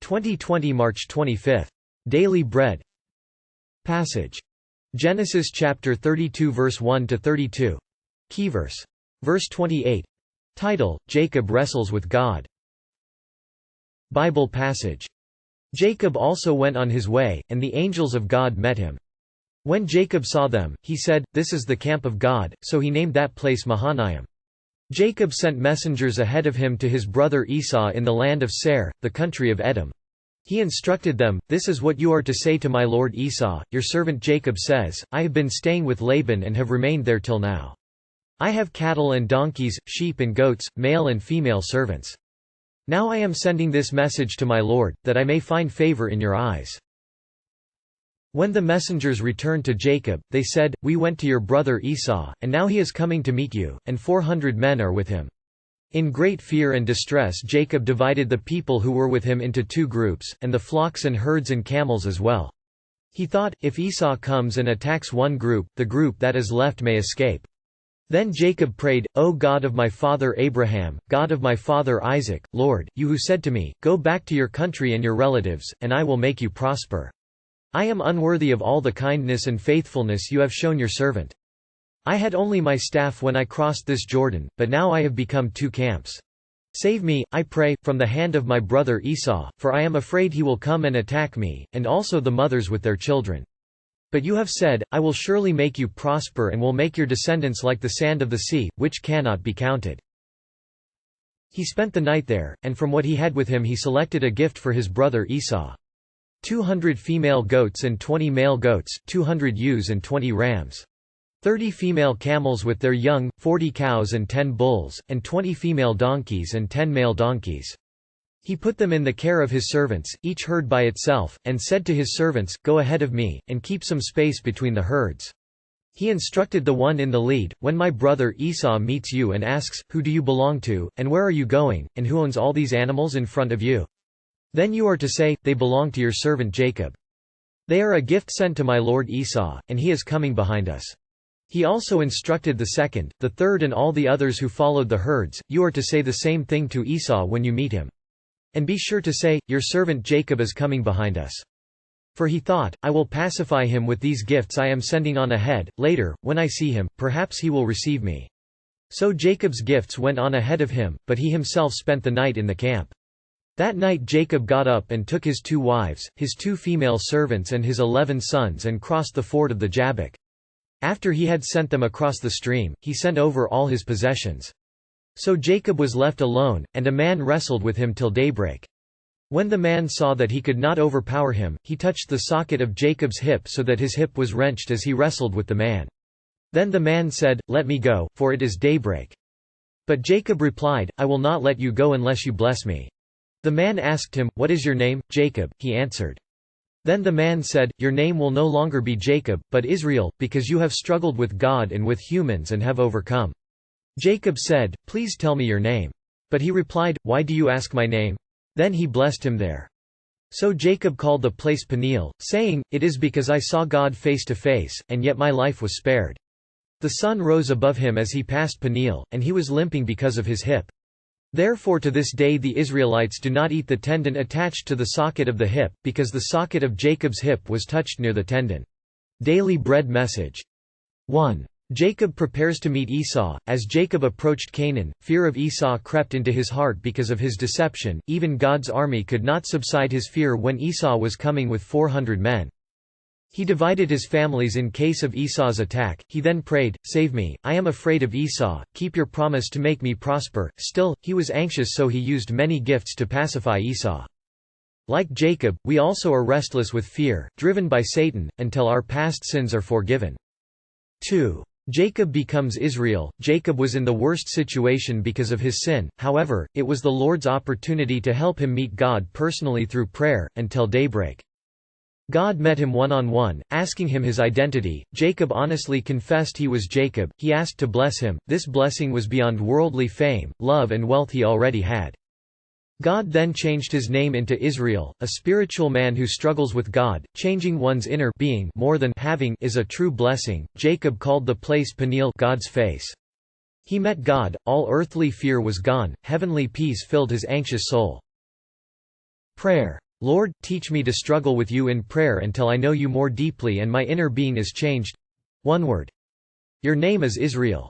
2020 March 25. Daily Bread Passage. Genesis chapter 32 verse 1 to 32. Keyverse. Verse 28. Title: Jacob wrestles with God. Bible passage. Jacob also went on his way, and the angels of God met him. When Jacob saw them, he said, "This is the camp of God," so he named that place Mahanaim. Jacob sent messengers ahead of him to his brother Esau in the land of Seir, the country of Edom. He instructed them, "This is what you are to say to my lord Esau, your servant Jacob says, I have been staying with Laban and have remained there till now. I have cattle and donkeys, sheep and goats, male and female servants. Now I am sending this message to my lord, that I may find favor in your eyes." When the messengers returned to Jacob, they said, "We went to your brother Esau, and now he is coming to meet you, and 400 men are with him." In great fear and distress Jacob divided the people who were with him into two groups, and the flocks and herds and camels as well. He thought, if Esau comes and attacks one group, the group that is left may escape. Then Jacob prayed, "O God of my father Abraham, God of my father Isaac, Lord, you who said to me, 'Go back to your country and your relatives, and I will make you prosper.' I am unworthy of all the kindness and faithfulness you have shown your servant. I had only my staff when I crossed this Jordan, but now I have become two camps. Save me, I pray, from the hand of my brother Esau, for I am afraid he will come and attack me, and also the mothers with their children. But you have said, 'I will surely make you prosper and will make your descendants like the sand of the sea, which cannot be counted.'" He spent the night there, and from what he had with him he selected a gift for his brother Esau. 200 female goats and 20 male goats, 200 ewes and 20 rams. 30 female camels with their young, 40 cows and 10 bulls, and 20 female donkeys and 10 male donkeys. He put them in the care of his servants, each herd by itself, and said to his servants, "Go ahead of me, and keep some space between the herds." He instructed the one in the lead, "When my brother Esau meets you and asks, 'Who do you belong to, and where are you going, and who owns all these animals in front of you?' then you are to say, 'They belong to your servant Jacob. They are a gift sent to my lord Esau, and he is coming behind us.'" He also instructed the second, the third and all the others who followed the herds, "You are to say the same thing to Esau when you meet him. And be sure to say, 'Your servant Jacob is coming behind us.'" For he thought, "I will pacify him with these gifts I am sending on ahead, later, when I see him, perhaps he will receive me." So Jacob's gifts went on ahead of him, but he himself spent the night in the camp. That night Jacob got up and took his 2 wives, his 2 female servants and his 11 sons and crossed the ford of the Jabbok. After he had sent them across the stream, he sent over all his possessions. So Jacob was left alone, and a man wrestled with him till daybreak. When the man saw that he could not overpower him, he touched the socket of Jacob's hip so that his hip was wrenched as he wrestled with the man. Then the man said, "Let me go, for it is daybreak." But Jacob replied, "I will not let you go unless you bless me." The man asked him, "What is your name, Jacob?" He answered. Then the man said, "Your name will no longer be Jacob, but Israel, because you have struggled with God and with humans and have overcome." Jacob said, "Please tell me your name." But he replied, "Why do you ask my name?" Then he blessed him there. So Jacob called the place Peniel, saying, "It is because I saw God face to face, and yet my life was spared." The sun rose above him as he passed Peniel, and he was limping because of his hip. Therefore to this day the Israelites do not eat the tendon attached to the socket of the hip, because the socket of Jacob's hip was touched near the tendon. Daily Bread Message. 1. Jacob prepares to meet Esau. As Jacob approached Canaan, fear of Esau crept into his heart because of his deception. Even God's army could not subside his fear when Esau was coming with 400 men. He divided his families in case of Esau's attack. He then prayed, "Save me, I am afraid of Esau, keep your promise to make me prosper." Still, he was anxious, so he used many gifts to pacify Esau. Like Jacob, we also are restless with fear, driven by Satan, until our past sins are forgiven. 2. Jacob becomes Israel. Jacob was in the worst situation because of his sin, however, it was the Lord's opportunity to help him meet God personally through prayer, until daybreak. God met him one-on-one, asking him his identity. Jacob honestly confessed he was Jacob. He asked to bless him. This blessing was beyond worldly fame, love and wealth he already had. God then changed his name into Israel. A spiritual man who struggles with God, changing one's inner being more than having, is a true blessing. Jacob called the place Peniel, God's face. He met God, all earthly fear was gone, heavenly peace filled his anxious soul. Prayer. Lord, teach me to struggle with you in prayer until I know you more deeply and my inner being is changed. One word. Your name is Israel.